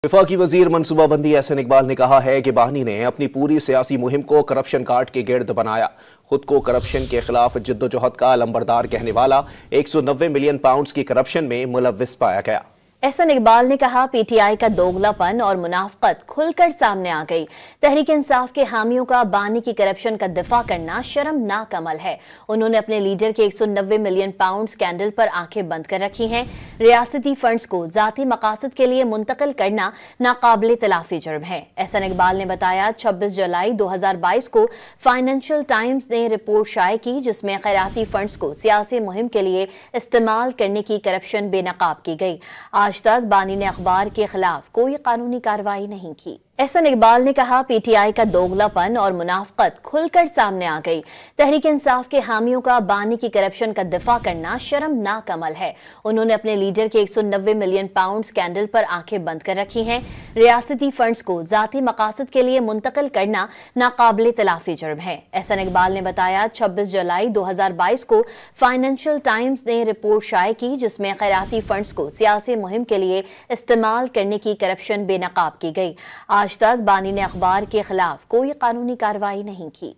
वफाकी वजीर मनसूबाबंदी एहसन इकबाल ने कहा है कि बानी ने अपनी पूरी सियासी मुहिम को करप्शन कार्ड के गिर्द बनाया। खुद को करप्शन के खिलाफ जिद्दोजहद का अलंबरदार कहने वाला 190 मिलियन पाउंड की करप्शन में मुलव्विस पाया गया। एहसन इकबाल ने कहा, पीटीआई का दोगलापन और मुनाफकत खुलकर सामने आ गई। तहरीक इंसाफ के हामियों का बानी की करप्शन का दिफा करना शर्मनाक अमल है। उन्होंने अपने लीडर के 190 मिलियन पाउंड स्कैंडल पर आंखें बंद कर रखी हैं। रियासती फंड्स को जाती मकासद के लिए मुंतकिल करना नाकाबिले तलाफी जुर्म है। एहसन इकबाल ने बताया, 26 जुलाई 2022 को फाइनेंशियल टाइम्स ने रिपोर्ट शाये की, जिसमें खैराती फंड्स को सियासी मुहिम के लिए इस्तेमाल करने की करप्शन बेनकाब की गई। आज तक बानी ने अखबार के खिलाफ कोई कानूनी कार्रवाई नहीं की। एहसन इकबाल ने कहा, पीटीआई का दोगलापन और मुनाफकत खुलकर सामने आ गई। तहरीक इंसाफ के हामियों का बानी की करप्शन का दिफा करना शर्मनाक अमल है। उन्होंने अपने लीडर के 190 मिलियन पाउंड स्कैंडल पर आंखें बंद कर रखी हैं। रियासती फंड्स को जाती मकासद के लिए मुंतकिल करना नाकाबिले तलाफी जुर्म है। एहसन इकबाल ने बताया, 26 जुलाई 2022 को फाइनेंशियल टाइम्स ने रिपोर्ट शाये की, जिसमें खैराती फंड्स को सियासी मुहिम के लिए इस्तेमाल करने की करप्शन बेनकाब की गई। आज तक बानी ने अखबार के खिलाफ कोई कानूनी कार्रवाई नहीं की।